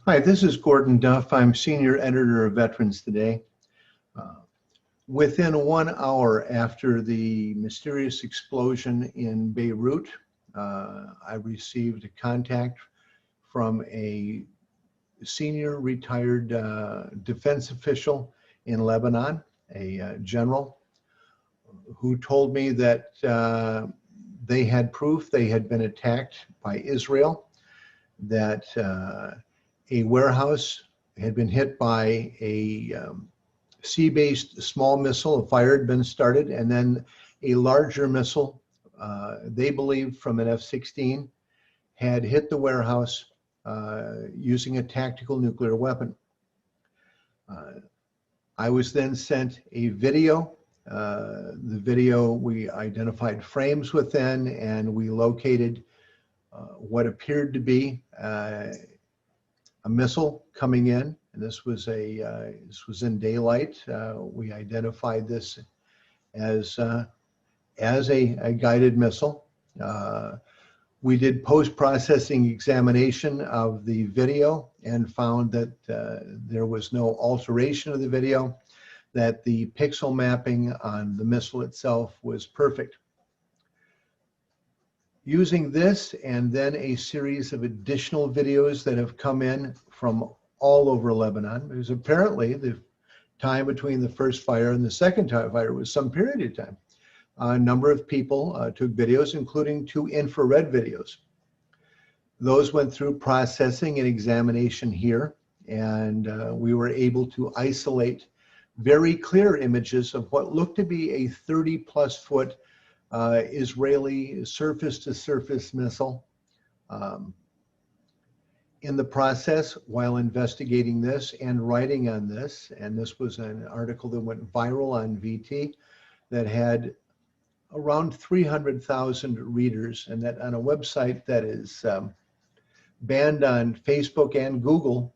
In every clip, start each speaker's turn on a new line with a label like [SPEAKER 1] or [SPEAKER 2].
[SPEAKER 1] Hi, this is Gordon Duff. I'm Senior Editor of Veterans Today. Within 1 hour after the mysterious explosion in Beirut, I received a contact from a senior retired defense official in Lebanon, a general, who told me that they had proof they had been attacked by Israel, that a warehouse had been hit by a sea-based small missile. A fire had been started, and then a larger missile, they believed from an F-16, had hit the warehouse using a tactical nuclear weapon. I was then sent a video. The video, we identified frames within, and we located what appeared to be a missile coming in, and this was in daylight. We identified this as a guided missile. We did post-processing examination of the video and found that there was no alteration of the video, that the pixel mapping on the missile itself was perfect. Using this and then a series of additional videos that have come in from all over Lebanon, because apparently the time between the first fire and the second fire was some period of time. A number of people took videos, including 2 infrared videos. Those went through processing and examination here, and we were able to isolate very clear images of what looked to be a 30-plus foot Israeli surface-to-surface missile. In the process, while investigating this and writing on this, and this was an article that went viral on VT that had around 300,000 readers, and that on a website that is banned on Facebook and Google,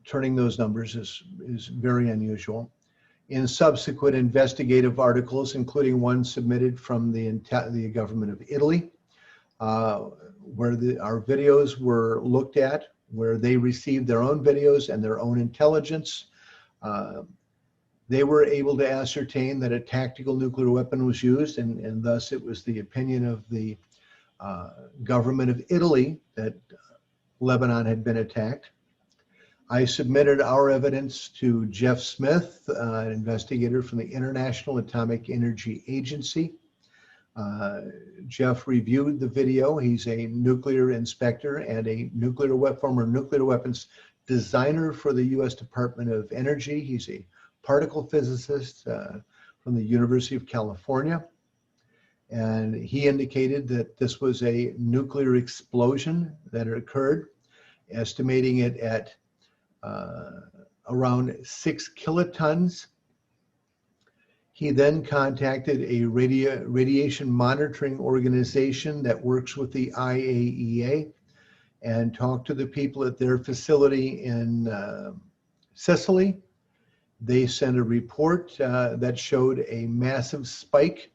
[SPEAKER 1] turning those numbers is very unusual. In subsequent investigative articles, including one submitted from the government of Italy, where our videos were looked at, where they received their own videos and their own intelligence, they were able to ascertain that a tactical nuclear weapon was used, and thus it was the opinion of the government of Italy that Lebanon had been attacked. I submitted our evidence to Jeff Smith, an investigator from the International Atomic Energy Agency. Jeff reviewed the video. He's a nuclear inspector and a former nuclear weapons designer for the U.S. Department of Energy. He's a particle physicist from the University of California. And he indicated that this was a nuclear explosion that had occurred, estimating it at around 6 kilotons. He then contacted a radiation monitoring organization that works with the IAEA and talked to the people at their facility in Sicily. They sent a report that showed a massive spike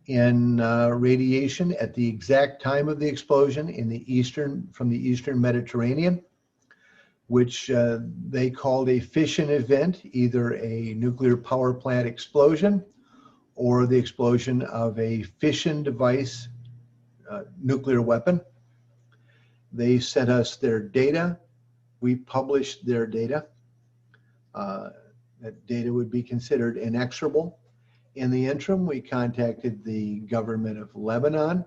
[SPEAKER 1] in radiation at the exact time of the explosion from the Eastern Mediterranean, which they called a fission event, either a nuclear power plant explosion or the explosion of a fission device nuclear weapon. They sent us their data. We published their data. That data would be considered inexorable. In the interim, we contacted the government of Lebanon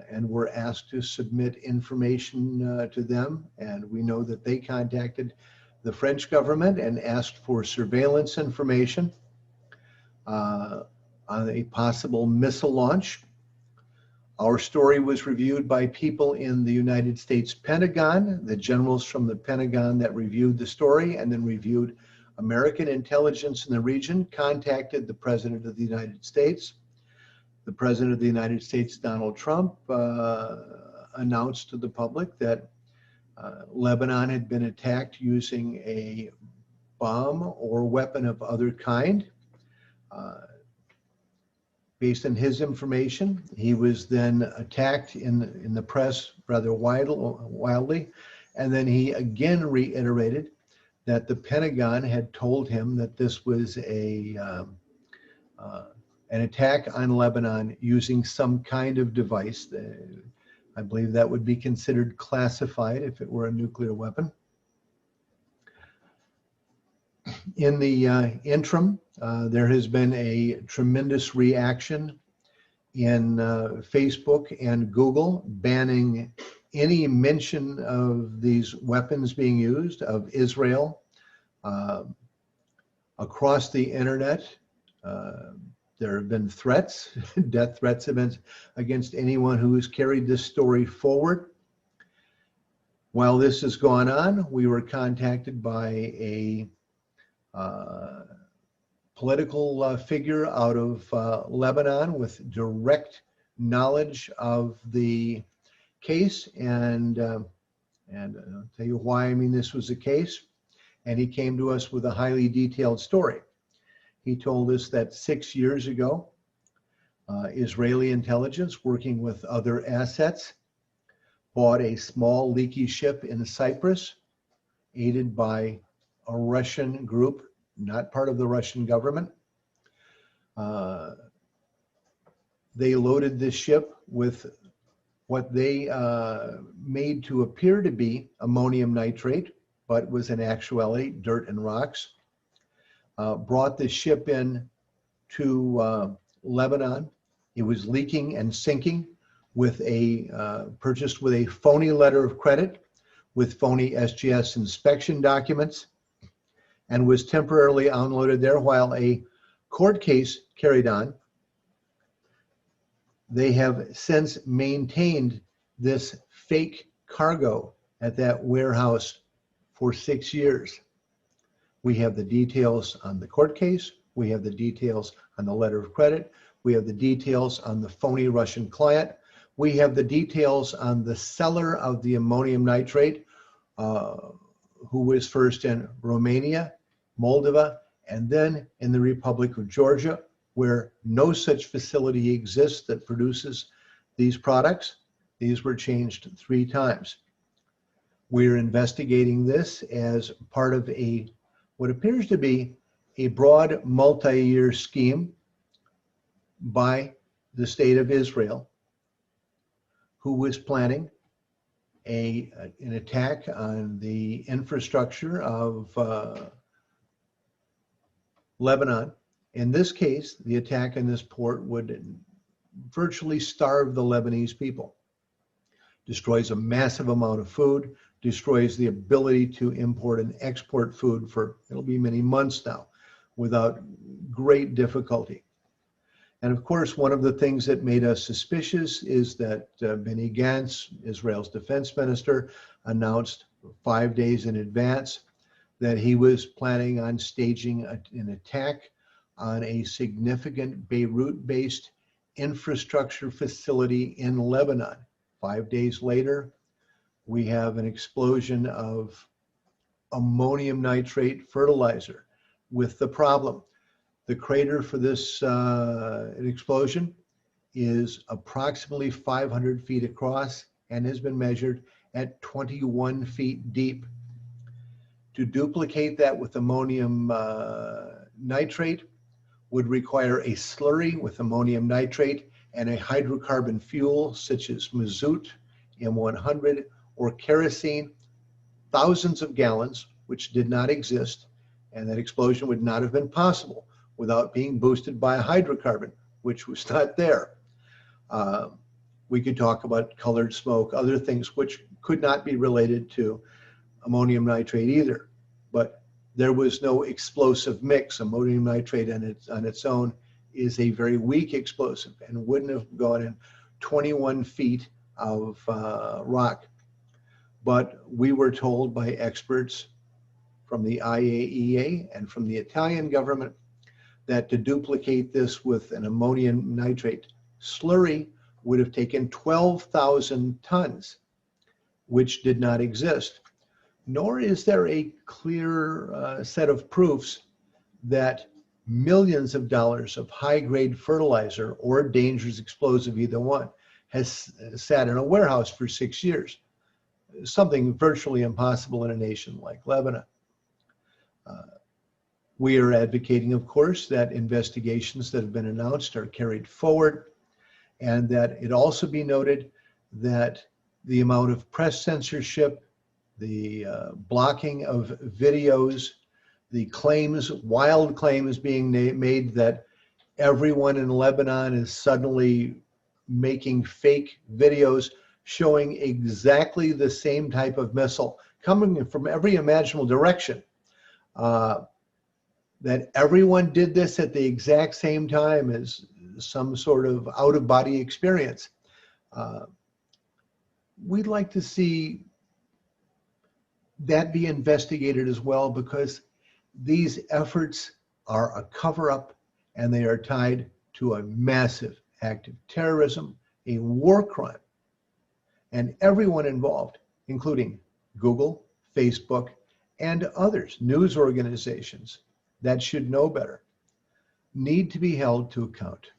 [SPEAKER 1] and were asked to submit information to them. And we know that they contacted the French government and asked for surveillance information on a possible missile launch. Our story was reviewed by people in the United States Pentagon, the generals from the Pentagon that reviewed the story and then reviewed American intelligence in the region, contacted the President of the United States. The President of the United States, Donald Trump, announced to the public that Lebanon had been attacked using a bomb or weapon of other kind. Based on his information, he was then attacked in the press rather wildly, and then he again reiterated that the Pentagon had told him that this was an attack on Lebanon using some kind of device. I believe that would be considered classified if it were a nuclear weapon. In the interim, there has been a tremendous reaction in Facebook and Google banning any mention of these weapons being used, of Israel, across the internet. There have been threats, death threats have been against anyone who has carried this story forward. While this has gone on, we were contacted by a political figure out of Lebanon with direct knowledge of the case, and I'll tell you why I mean this was the case. And he came to us with a highly detailed story. He told us that 6 years ago, Israeli intelligence, working with other assets, bought a small leaky ship in Cyprus, aided by a Russian group, not part of the Russian government. They loaded this ship with what they made to appear to be ammonium nitrate, but was in actuality dirt and rocks. Brought the ship in to Lebanon. It was leaking and sinking with purchased with a phony letter of credit, with phony SGS inspection documents, and was temporarily unloaded there while a court case carried on. They have since maintained this fake cargo at that warehouse for 6 years. We have the details on the court case. We have the details on the letter of credit. We have the details on the phony Russian client. We have the details on the seller of the ammonium nitrate, who was first in Romania, Moldova, and then in the Republic of Georgia, where no such facility exists that produces these products. These were changed 3 times. We're investigating this as part of what appears to be a broad multi-year scheme by the state of Israel, who was planning an attack on the infrastructure of Lebanon. In this case, the attack on this port would virtually starve the Lebanese people. Destroys a massive amount of food, destroys the ability to import and export food for, it'll be many months now, without great difficulty. And of course, one of the things that made us suspicious is that Benny Gantz, Israel's defense minister, announced 5 days in advance that he was planning on staging an attack on a significant Beirut-based infrastructure facility in Lebanon. 5 days later, we have an explosion of ammonium nitrate fertilizer with the problem. The crater for this explosion is approximately 500 feet across and has been measured at 21 feet deep. To duplicate that with ammonium nitrate would require a slurry with ammonium nitrate and a hydrocarbon fuel such as mazout, M100, or kerosene, thousands of gallons, which did not exist, and that explosion would not have been possible without being boosted by a hydrocarbon, which was not there. We could talk about colored smoke, other things which could not be related to ammonium nitrate either, but there was no explosive mix. Ammonium nitrate on its own is a very weak explosive and wouldn't have gone in 21 feet of rock. But we were told by experts from the IAEA and from the Italian government that to duplicate this with an ammonium nitrate slurry would have taken 12,000 tons, which did not exist. Nor is there a clear set of proofs that millions of dollars of high-grade fertilizer or dangerous explosive, either one, has sat in a warehouse for 6 years, something virtually impossible in a nation like Lebanon. We are advocating, of course, that investigations that have been announced are carried forward, and that it also be noted that the amount of press censorship, the blocking of videos, the claims, wild claims being made that everyone in Lebanon is suddenly making fake videos showing exactly the same type of missile coming from every imaginable direction. That everyone did this at the exact same time as some sort of out-of-body experience. We'd like to see that be investigated as well, because these efforts are a cover-up and they are tied to a massive act of terrorism, a war crime. And everyone involved, including Google, Facebook, and others, news organizations that should know better, need to be held to account.